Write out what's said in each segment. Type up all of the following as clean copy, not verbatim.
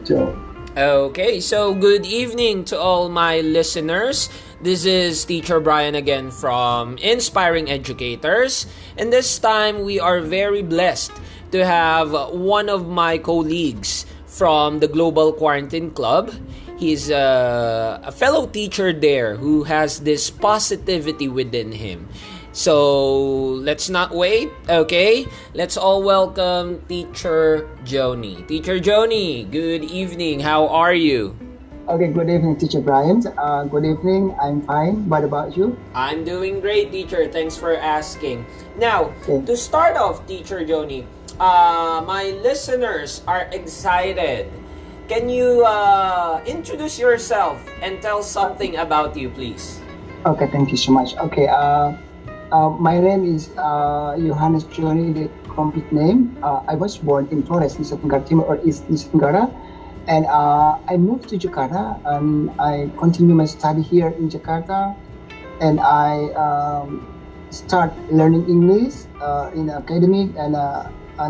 So, Okay, so good evening to all my listeners. This is Teacher Brian again from Inspiring Educators. And this time we are very blessed to have one of my colleagues from the Global Quarantine Club. He's a fellow teacher there who has this positivity within him. So let's not wait, okay? Let's all welcome Teacher Joni. Teacher Joni, good evening. How are you? okay, good evening, Teacher Brian. Good evening. I'm fine. What about you? I'm doing great, teacher. Thanks for asking. Now, Okay. to start off, Teacher Joni, my listeners are excited. Can you introduce yourself and tell something about you, please? Okay, thank you so much. Okay, my name is Yohanes Djoni, the complete name. I was born in Flores, Nusa Tenggara Timur, or East Nusa Tenggara, and I moved to Jakarta, and I continue my study here in Jakarta, and I start learning English in academic, and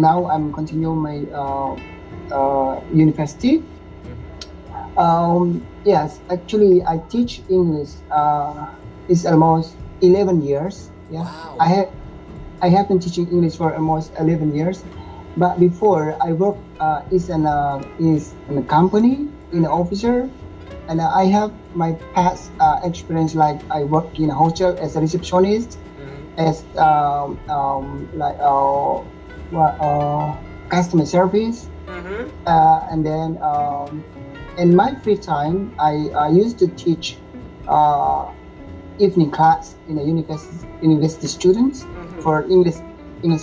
now I'm continuing my university. Yes, actually, I teach English. It's almost 11 years. Yeah, Wow. I have been teaching English for almost 11 years. But before I worked is in a company in an officer, and I have my past experience, like I work in a hotel as a receptionist, as like customer service, Mm-hmm. and then in my free time I used to teach evening class in a university students for English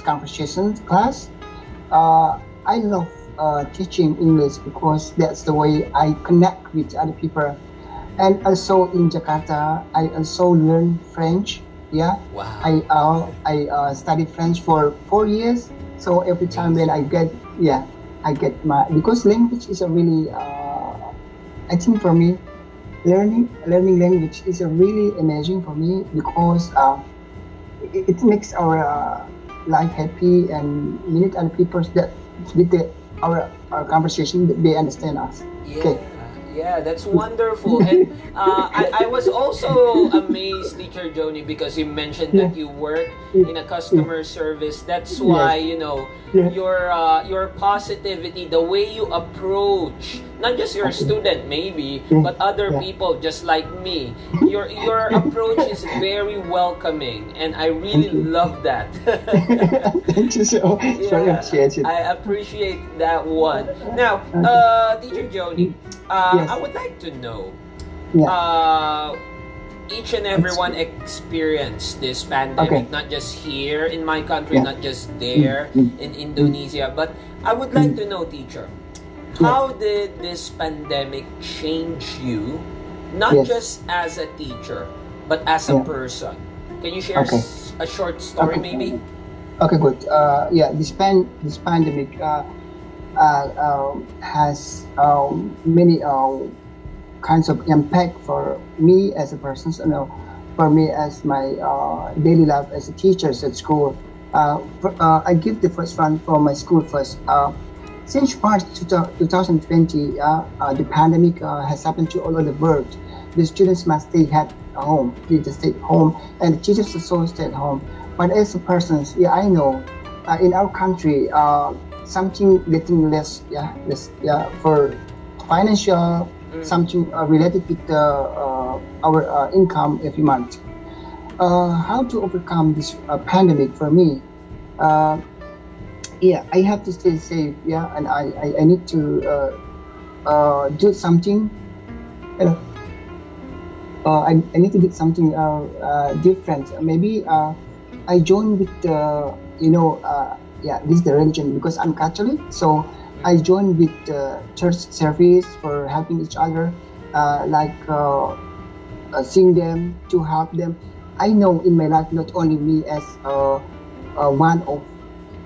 conversations class. I love teaching English because that's the way I connect with other people. And also in Jakarta, I also learn French. Yeah, Wow. I studied French for 4 years. So every time when I get my, because language is a really I think for me learning language is a really amazing for me, because it makes our life happy, and we need other people that with our conversation that they understand us. Yeah, Okay. yeah, that's wonderful. And I was also amazed, Teacher Joni, because you mentioned that you work in a customer service. That's why, Yes. your positivity, the way you approach not just your student maybe, but other Yeah. people just like me. Your approach is very welcoming, and I really Thank you. love that. Thank you so very appreciate it. I appreciate that one. Now, Teacher Joni, Yes. I would like to know, Yeah. each and everyone experienced this pandemic, Okay. not just here in my country, Yeah. not just there in Indonesia, but I would like to know, teacher, Yeah. how did this pandemic change you, not Yes. just as a teacher, but as a Yeah. person? Can you share Okay. a short story, Okay. maybe? Okay, good. Yeah, this pandemic has many kinds of impact for me as a person. So, for me as my daily life as a teacher at school. I give the first one for my school first. Since March 2020, the pandemic has happened to all over the world. The students must stay at home. They just stay at home, and the teachers also stay at home. But as a person, yeah, I know in our country, something getting less, for financial, something related with our income every month. How to overcome this pandemic for me? I have to stay safe. Yeah, and I need to do something. I need to do something different. Maybe I join with this is the religion, because I'm Catholic. So I join with the church service for helping each other, seeing them, to help them. I know in my life, not only me as one of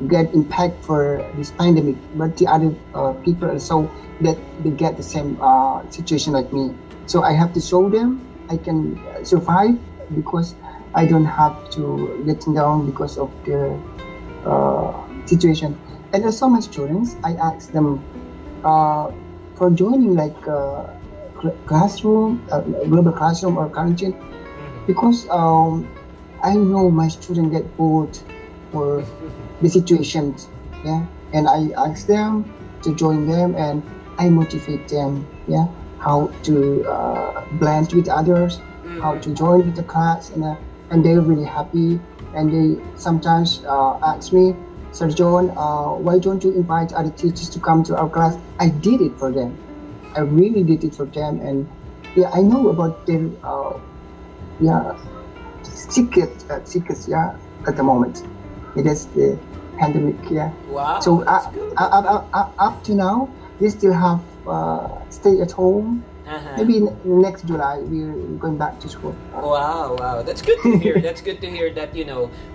get impact for this pandemic, but the other people also that they get the same situation like me. So I have to show them I can survive, because I don't have to get down because of the situation. And also my students, I ask them, for joining like classroom, global classroom or quarantine, because I know my student get bored for the situations, yeah, and I ask them to join them, and I motivate them, yeah, how to blend with others, how to join with the class, and they're really happy, and they sometimes ask me, Sir John, why don't you invite other teachers to come to our class? I did it for them. I really did it for them, and yeah, I know about their yeah secrets, yeah, at the moment. It is the pandemic, yeah. Wow, So that's good. up to now, we still have stay at home. Uh-huh. Maybe next July we're going back to school. Wow, wow. That's good to hear. That's good to hear that,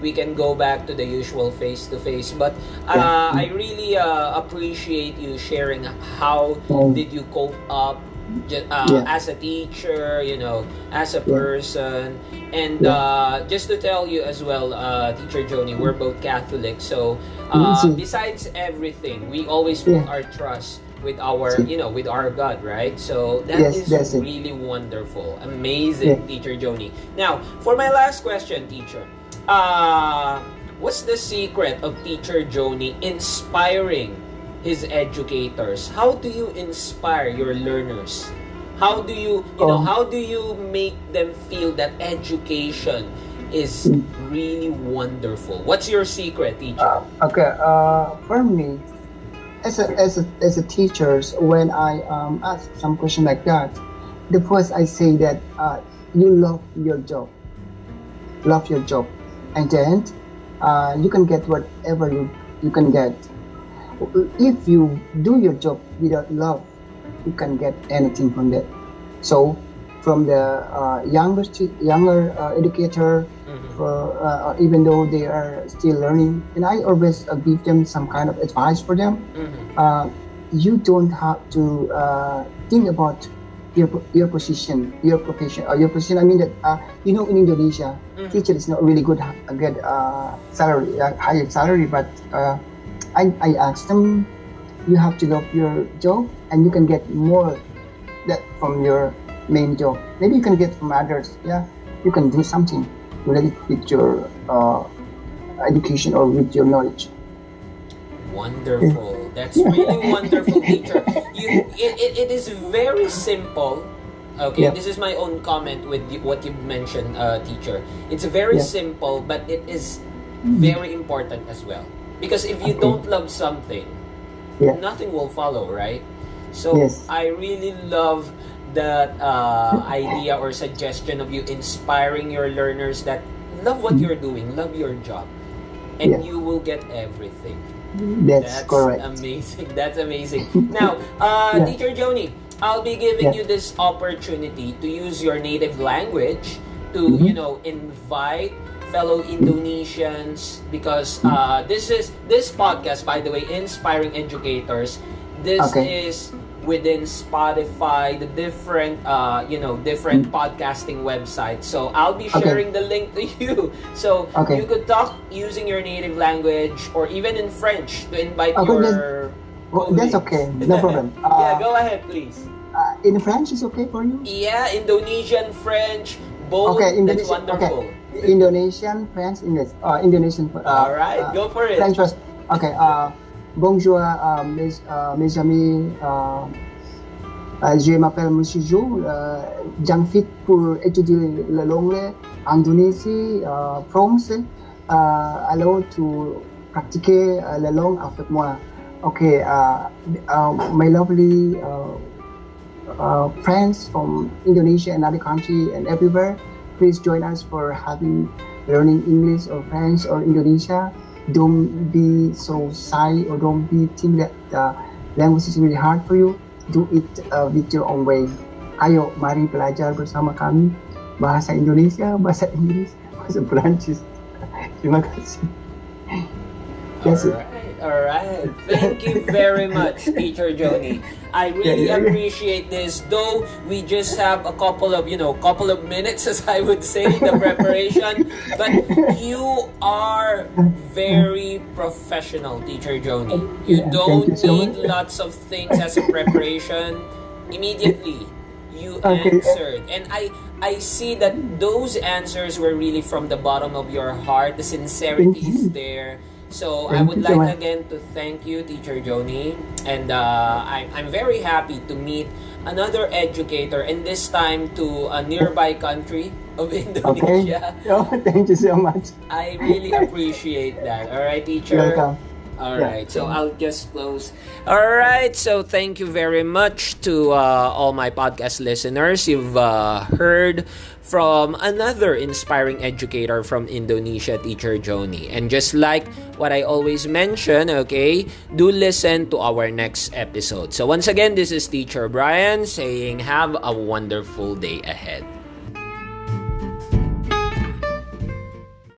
we can go back to the usual face to face. But Yeah. I really appreciate you sharing how did you cope up Yeah. as a teacher, as a Yeah. person. And just to tell you as well, Teacher Joni, we're both Catholic. So Easy. besides everything, we always put Yeah. our trust with our with our God, right? So that Yes, is that's it. really wonderful, amazing, Yeah. Teacher Joni. Now for my last question, teacher, what's the secret of Teacher Joni inspiring his educators? How do you inspire your learners? How do how do you make them feel that education is really wonderful? What's your secret, teacher? Okay. For me, as a teachers, when I ask some question like that, the first I say that you love your job, and then you can get whatever you can get. If you do your job without love, you can get anything from that. So, from the younger educator, even though they are still learning, and I always give them some kind of advice for them. You don't have to think about your position, your profession, or your position. I mean that in Indonesia, teacher is not really good get salary, higher salary, but I asked them, you have to love your job, and you can get more that from your main job. Maybe you can get from others. Yeah, you can do something related with your education or with your knowledge. Wonderful. That's really wonderful, teacher. It is very simple. Okay, Yeah. this is my own comment with what you mentioned, teacher. It's very simple, but it is very important as well. Because if you don't love something, nothing will follow, right? So Yes. I really love that idea or suggestion of you inspiring your learners that love what you're doing, love your job, and you will get everything. That's correct. Amazing. That's amazing. Now, Teacher Joni, I'll be giving you this opportunity to use your native language to, invite fellow Indonesians, because this podcast, by the way, Inspiring Educators, this is within Spotify, the different different podcasting websites. So I'll be sharing the link to you, so you could talk using your native language or even in French to invite your that's okay, no problem. yeah, go ahead, please. In French is okay for you? Yeah, Indonesian, French, both. Okay, That's wonderful. Okay. Indonesian, French, English. Indonesian. All right, go for it. French first. Okay. Bonjour, mes amis. Je m'appelle Monsieur Jo. J'invite pour étudier la langue Indonésie, français. Alors, to pratiquer la langue avec moi. Okay. My lovely friends from Indonesia and other country and everywhere, please join us for learning English or French or Indonesia. Don't be so shy or don't be think that the language is really hard for you. Do it with your own way. Ayo, mari belajar bersama kami bahasa Indonesia, bahasa Inggris, bahasa Perancis. Terima kasih. That's it. Alright. Thank you very much, Teacher Joni. I really yeah. appreciate this. Though we just have a couple of minutes, as I would say, the preparation. But you are very professional, Teacher Joni. You Yeah, thank don't you so need much. lots of things as a preparation. Immediately, you Okay. answered. And I see that those answers were really from the bottom of your heart. The Thank sincerity is you. there. So I Thank would you so like much. again to thank you, Teacher Joni, and I'm very happy to meet another educator, and this time to a nearby country of Okay. Indonesia. Oh, thank you so much. I really appreciate that. All right, You're teacher. welcome. All Yeah. right, so I'll just close. All right, so thank you very much to all my podcast listeners. You've heard from another inspiring educator from Indonesia, Teacher Joni. And just like what I always mention, okay, do listen to our next episode. So once again, this is Teacher Brian saying have a wonderful day ahead.